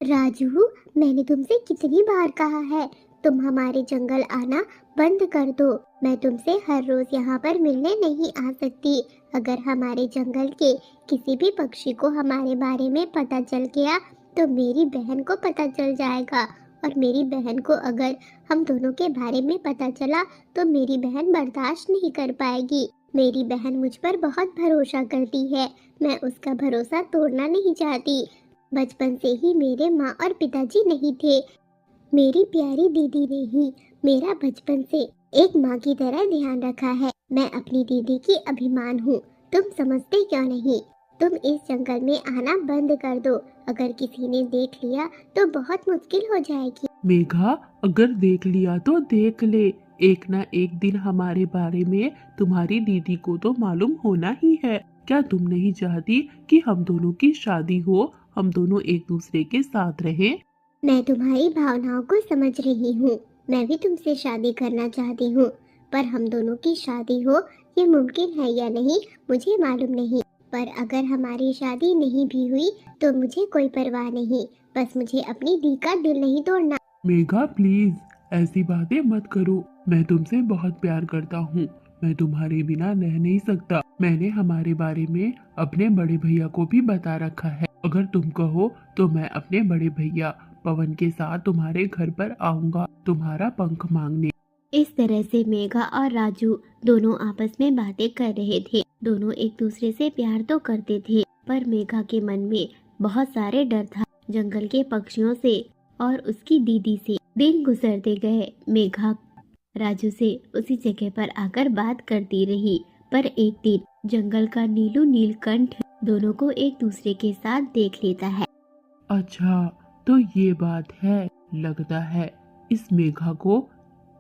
राजू, मैंने तुमसे कितनी बार कहा है, तुम हमारे जंगल आना बंद कर दो। मैं तुमसे हर रोज यहाँ पर मिलने नहीं आ सकती। अगर हमारे जंगल के किसी भी पक्षी को हमारे बारे में पता चल गया तो मेरी बहन को पता चल जाएगा, और मेरी बहन को अगर हम दोनों के बारे में पता चला तो मेरी बहन बर्दाश्त नहीं कर पाएगी। मेरी बहन मुझ पर बहुत भरोसा करती है, मैं उसका भरोसा तोड़ना नहीं चाहती। बचपन से ही मेरे माँ और पिताजी नहीं थे। मेरी प्यारी दीदी ने ही मेरा बचपन से एक माँ की तरह ध्यान रखा है। मैं अपनी दीदी की अभिमान हूँ। तुम समझते क्यों नहीं? तुम इस जंगल में आना बंद कर दो। अगर किसी ने देख लिया तो बहुत मुश्किल हो जाएगी। मेघा, अगर देख लिया तो देख ले। एक ना एक दिन हमारे बारे में तुम्हारी दीदी को तो मालूम होना ही है। क्या तुम नहीं चाहती कि हम दोनों की शादी हो, हम दोनों एक दूसरे के साथ रहें? मैं तुम्हारी भावनाओं को समझ रही हूँ। मैं भी तुमसे शादी करना चाहती हूँ, पर हम दोनों की शादी हो ये मुमकिन है या नहीं मुझे मालूम नहीं। पर अगर हमारी शादी नहीं भी हुई तो मुझे कोई परवाह नहीं। बस मुझे अपनी दी का दिल नहीं तोड़ना। मेघा प्लीज, ऐसी बातें मत करो। मैं तुमसे बहुत प्यार करता हूँ। मैं तुम्हारे बिना रह नहीं सकता। मैंने हमारे बारे में अपने बड़े भैया को भी बता रखा है। अगर तुम कहो तो मैं अपने बड़े भैया पवन के साथ तुम्हारे घर पर आऊंगा तुम्हारा पंख मांगने। इस तरह से मेघा और राजू दोनों आपस में बातें कर रहे थे। दोनों एक दूसरे से प्यार तो करते थे, पर मेघा के मन में बहुत सारे डर था, जंगल के पक्षियों से और उसकी दीदी से। दिन गुजरते गए। मेघा राजू से उसी जगह पर आकर बात करती रही, पर एक दिन जंगल का नीलू नीलकंठ दोनों को एक दूसरे के साथ देख लेता है। अच्छा, तो ये बात है। लगता है इस मेघा को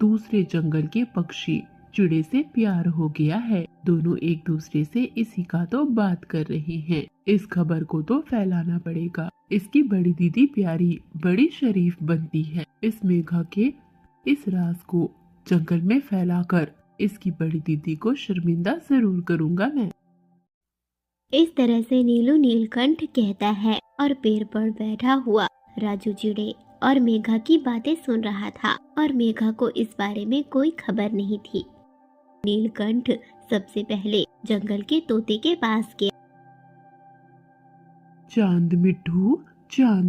दूसरे जंगल के पक्षी चिड़े से प्यार हो गया है। दोनों एक दूसरे से इसी का तो बात कर रहे हैं। इस खबर को तो फैलाना पड़ेगा। इसकी बड़ी दीदी प्यारी बड़ी शरीफ बनती है। इस मेघा के इस राज को जंगल में फैलाकर इसकी बड़ी दीदी को शर्मिंदा जरूर करूंगा मैं। इस तरह से नीलू नीलकंठ कहता है, और पेड़ पर बैठा हुआ राजू चिड़े और मेघा की बातें सुन रहा था, और मेघा को इस बारे में कोई खबर नहीं थी। नीलकंठ सबसे पहले जंगल के तोते के पास गया। चांद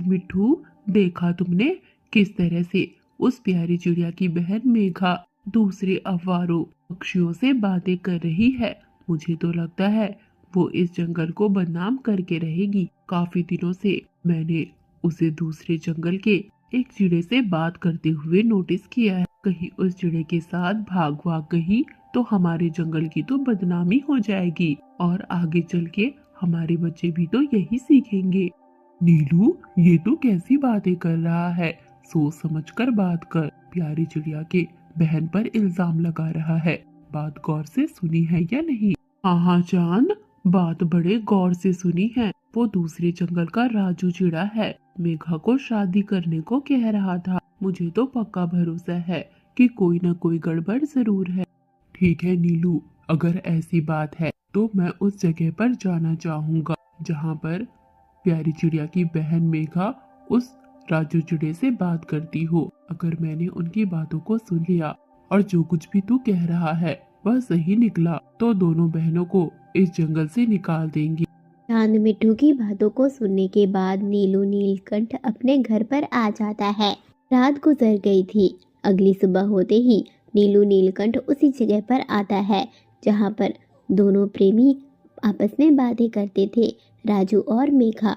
मिठू, देखा तुमने किस तरह से उस प्यारी चिड़िया की बहन मेघा दूसरे अवारों पक्षियों से बातें कर रही है। मुझे तो लगता है वो इस जंगल को बदनाम करके रहेगी। काफी दिनों से मैंने उसे दूसरे जंगल के एक चिड़े से बात करते हुए नोटिस किया है। कहीं उस चिड़े के साथ भाग गई तो हमारे जंगल की तो बदनामी हो जाएगी, और आगे चल के हमारे बच्चे भी तो यही सीखेंगे। नीलू, ये तो कैसी बातें कर रहा है? सोच समझकर बात कर। प्यारी चिड़िया के बहन पर इल्जाम लगा रहा है। बात गौर से सुनी है या नहीं? हाँ चांद, बात बड़े गौर से सुनी है। वो दूसरे जंगल का राजू चिड़ा है। मेघा को शादी करने को कह रहा था। मुझे तो पक्का भरोसा है कि कोई न कोई गड़बड़ जरूर है। ठीक है नीलू, अगर ऐसी बात है तो मैं उस जगह पर जाना चाहूंगा जहाँ पर प्यारी चिड़िया की बहन मेघा उस राजू चिड़े से बात करती हो। अगर मैंने उनकी बातों को सुन लिया और जो कुछ भी तू कह रहा है वह सही निकला तो दोनों बहनों को इस जंगल से निकाल देंगी। चांद मिट्ठू की बातों को सुनने के बाद नीलू नीलकंठ अपने घर पर आ जाता है। रात गुजर गई थी। अगली सुबह होते ही नीलू नीलकंठ उसी जगह पर आता है जहाँ पर दोनों प्रेमी आपस में बातें करते थे, राजू और मेघा।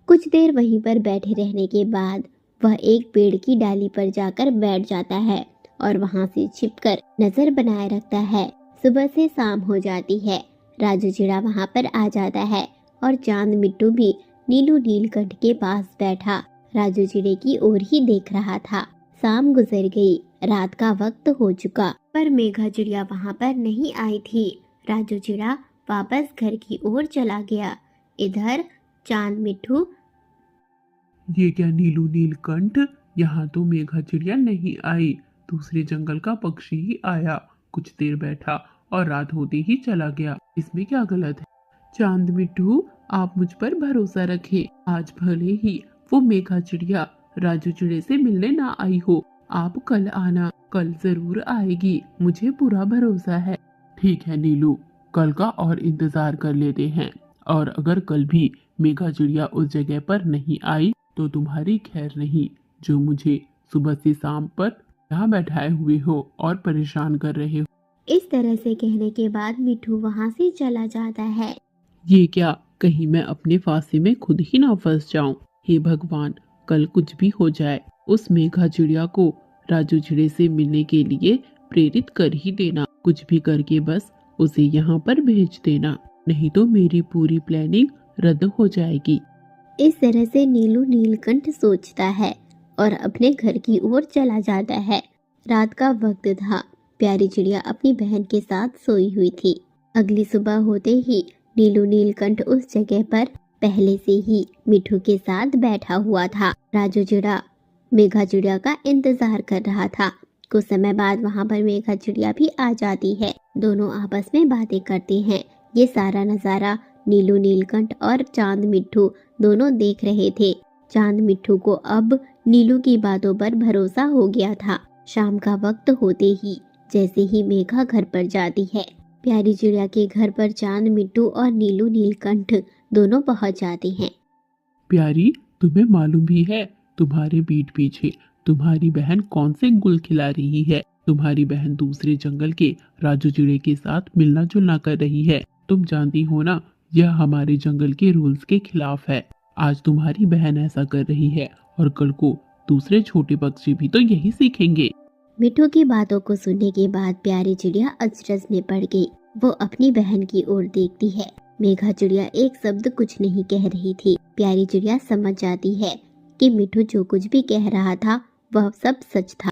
कुछ देर वहीं पर बैठे रहने के बाद वह एक पेड़ की डाली पर जाकर बैठ जाता है और वहां से छिपकर नजर बनाए रखता है। सुबह से शाम हो जाती है। राजू चिड़ा वहां पर आ जाता है और चांद मिट्टू भी नीलू नीलकंठ के पास बैठा राजू चिड़े की ओर ही देख रहा था। शाम गुजर गई, रात का वक्त हो चुका, पर मेघा चिड़िया वहां पर नहीं आई थी। राजू चिड़ा वापस घर की ओर चला गया। इधर चांद मिट्टू ये क्या नीलू नीलकंठ, यहाँ तो मेघा चिड़िया नहीं आई। दूसरे जंगल का पक्षी ही आया, कुछ देर बैठा और रात होते ही चला गया। इसमें क्या गलत है? चांद मिट्टू, आप मुझ पर भरोसा रखें। आज भले ही वो मेघा चिड़िया राजू चिड़े से मिलने ना आई हो। आप कल आना, कल जरूर आएगी, मुझे पूरा भरोसा है। ठीक है नीलू, कल का और इंतजार कर लेते हैं। और अगर कल भी मेघा चिड़िया उस जगह पर नहीं आई तो तुम्हारी खैर नहीं, जो मुझे सुबह से शाम पर यहाँ बैठाए हुए हो और परेशान कर रहे हो। इस तरह से कहने के बाद मिठू वहाँ से चला जाता है। ये क्या, कहीं मैं अपने फांसी में खुद ही ना फंस जाऊं। हे भगवान, कल कुछ भी हो जाए, उस मेघा चिड़िया को राजू चिड़े से मिलने के लिए प्रेरित कर ही देना। कुछ भी करके बस उसे यहाँ पर भेज देना, नहीं तो मेरी पूरी प्लानिंग रद्द हो जाएगी। इस तरह से नीलू नीलकंठ सोचता है और अपने घर की ओर चला जाता है। रात का वक्त था। प्यारी चिड़िया अपनी बहन के साथ सोई हुई थी। अगली सुबह होते ही नीलू नीलकंठ उस जगह पर पहले से ही मिठू के साथ बैठा हुआ था। राजू चिड़ा मेघा चिड़िया का इंतजार कर रहा था। कुछ समय बाद वहाँ पर मेघा चिड़िया भी आ जाती है। दोनों आपस में बातें करते हैं। ये सारा नजारा नीलू नीलकंठ और चांद मिट्ठू दोनों देख रहे थे। चांद मिट्ठू को अब नीलू की बातों पर भरोसा हो गया था। शाम का वक्त होते ही जैसे ही मेघा घर पर जाती है, प्यारी चिड़िया के घर पर चांद मिट्ठू और नीलू नीलकंठ दोनों पहुंच जाते हैं। प्यारी, तुम्हें मालूम भी है तुम्हारे पीठ पीछे तुम्हारी बहन कौन से गुल खिला रही है? तुम्हारी बहन दूसरे जंगल के राजू चिड़े के साथ मिलना जुलना कर रही है। तुम जानती हो ना, यह हमारे जंगल के रूल्स के खिलाफ है। आज तुम्हारी बहन ऐसा कर रही है और कल को दूसरे छोटे पक्षी भी तो यही सीखेंगे। मिट्ठू की बातों को सुनने के बाद प्यारी चिड़िया अचरज में पड़ गई। वो अपनी बहन की ओर देखती है। मेघा चिड़िया एक शब्द कुछ नहीं कह रही थी। प्यारी चिड़िया समझ जाती है कि मिट्ठू जो कुछ भी कह रहा था वह सब सच था।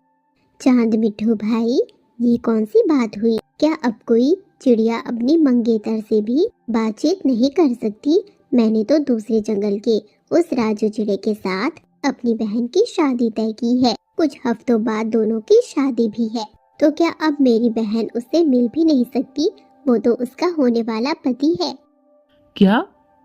चांद मिट्ठू भाई, ये कौन सी बात हुई? क्या अब कोई चिड़िया अपनी मंगेतर से भी बातचीत नहीं कर सकती? मैंने तो दूसरे जंगल के उस राजू चिड़े के साथ अपनी बहन की शादी तय की है। कुछ हफ्तों बाद दोनों की शादी भी है, तो क्या अब मेरी बहन उससे मिल भी नहीं सकती? वो तो उसका होने वाला पति है। क्या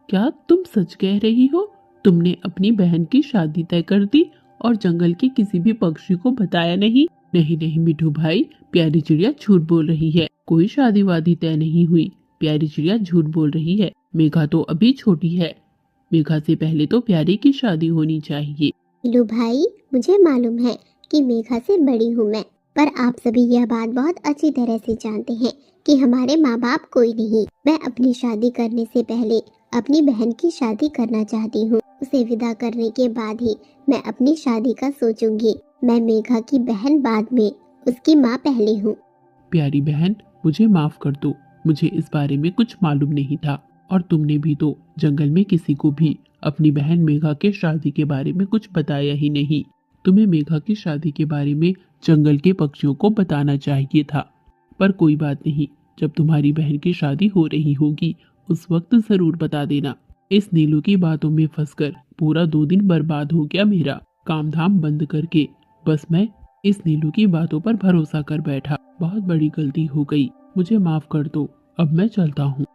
क्या तुम सच कह रही हो? तुमने अपनी बहन की शादी तय कर दी और जंगल के किसी भी पक्षी को बताया नहीं? नहीं नहीं मिठू भाई, प्यारी चिड़िया झूठ बोल रही है। कोई शादी वादी तय नहीं हुई। प्यारी चिड़िया झूठ बोल रही है। मेघा तो अभी छोटी है। मेघा से पहले तो प्यारी की शादी होनी चाहिए। नीलू भाई, मुझे मालूम है कि मेघा से बड़ी हूँ मैं, पर आप सभी यह बात बहुत अच्छी तरह से जानते हैं कि हमारे माँ बाप कोई नहीं। मैं अपनी शादी करने से पहले अपनी बहन की शादी करना चाहती हूँ। उसे विदा करने के बाद ही मैं अपनी शादी का सोचूंगी। मैं मेघा की बहन बाद में, उसकी माँ पहले हूँ। प्यारी बहन, मुझे माफ कर दो। मुझे इस बारे में कुछ मालूम नहीं था और तुमने भी तो जंगल में किसी को भी अपनी बहन मेघा के शादी के बारे में कुछ बताया ही नहीं। तुम्हें मेघा की शादी के बारे में जंगल के पक्षियों को बताना चाहिए था। पर कोई बात नहीं, जब तुम्हारी बहन की शादी हो रही होगी उस वक्त जरूर बता देना। इस नीलू की बातों में फंसकर पूरा 2 दिन बर्बाद हो गया मेरा। काम धाम बंद करके बस मैं इस नीलू की बातों पर भरोसा कर बैठा। बहुत बड़ी गलती हो गई, मुझे माफ कर दो। अब मैं चलता हूँ।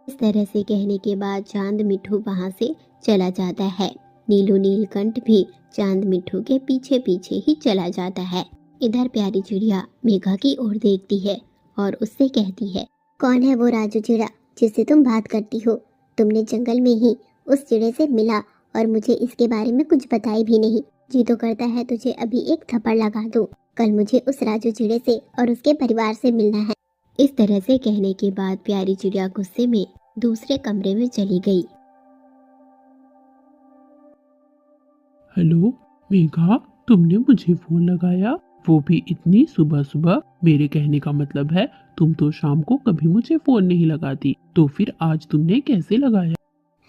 इस तरह से कहने के बाद चांद मिट्ठू वहाँ से चला जाता है। नीलू नीलकंठ भी चांद मिट्ठू के पीछे पीछे ही चला जाता है। इधर प्यारी चिड़िया मेघा की ओर देखती है और उससे कहती है, कौन है वो राजू चिड़ा जिससे तुम बात करती हो? तुमने जंगल में ही उस चिड़े से मिला और मुझे इसके बारे में कुछ बताई भी नहीं। जी तो करता है तुझे अभी एक थप्पड़ लगा दूं। कल मुझे उस राजू चिड़े से और उसके परिवार से मिलना है। इस तरह से कहने के बाद प्यारी चिड़िया गुस्से में दूसरे कमरे में चली गई। हेलो मेघा, तुमने मुझे फोन लगाया, वो भी इतनी सुबह सुबह? मेरे कहने का मतलब है तुम तो शाम को कभी मुझे फोन नहीं लगाती, तो फिर आज तुमने कैसे लगाया?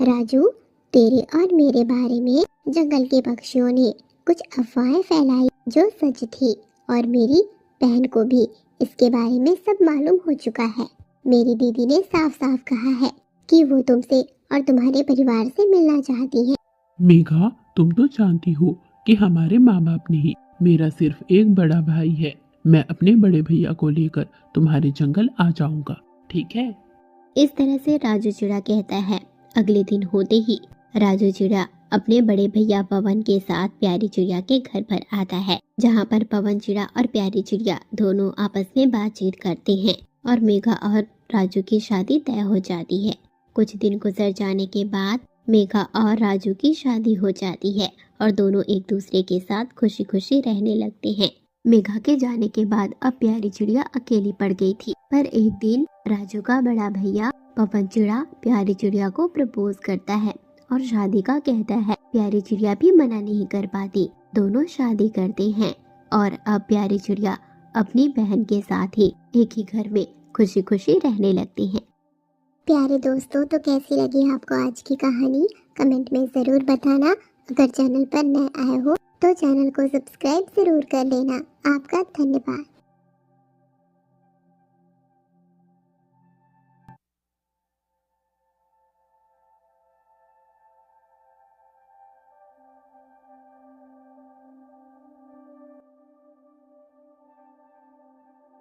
राजू, तेरे और मेरे बारे में जंगल के पक्षियों ने कुछ अफवाहें फैलाई जो सच थी, और मेरी बहन को भी इसके बारे में सब मालूम हो चुका है। मेरी दीदी ने साफ साफ कहा है कि वो तुमसे और तुम्हारे परिवार से मिलना चाहती है। मेघा, तुम तो जानती हो कि हमारे माँ बाप नहीं, मेरा सिर्फ एक बड़ा भाई है। मैं अपने बड़े भैया को लेकर तुम्हारे जंगल आ जाऊंगा, ठीक है? इस तरह से राजू चिड़ा कहता है। अगले दिन होते ही राजू चिड़ा अपने बड़े भैया पवन के साथ प्यारी चिड़िया के घर पर आता है, जहाँ पर पवन चिड़िया और प्यारी चिड़िया दोनों आपस में बातचीत करते हैं और मेघा और राजू की शादी तय हो जाती है। कुछ दिन गुजर जाने के बाद मेघा और राजू की शादी हो जाती है और दोनों एक दूसरे के साथ खुशी खुशी रहने लगते हैं। मेघा के जाने के बाद अब प्यारी चिड़िया अकेली पड़ गई थी, पर एक दिन राजू का बड़ा भैया पवन चिड़िया प्यारी चिड़िया को प्रपोज करता है और शादी का कहता है। प्यारी चिड़िया भी मना नहीं कर पाती, दोनों शादी करते हैं और अब प्यारी चिड़िया अपनी बहन के साथ ही एक ही घर में खुशी खुशी रहने लगती हैं। प्यारे दोस्तों, तो कैसी लगी आपको आज की कहानी? कमेंट में ज़रूर बताना। अगर चैनल पर नए आए हो तो चैनल को सब्सक्राइब ज़रूर कर लेना। आपका धन्यवाद।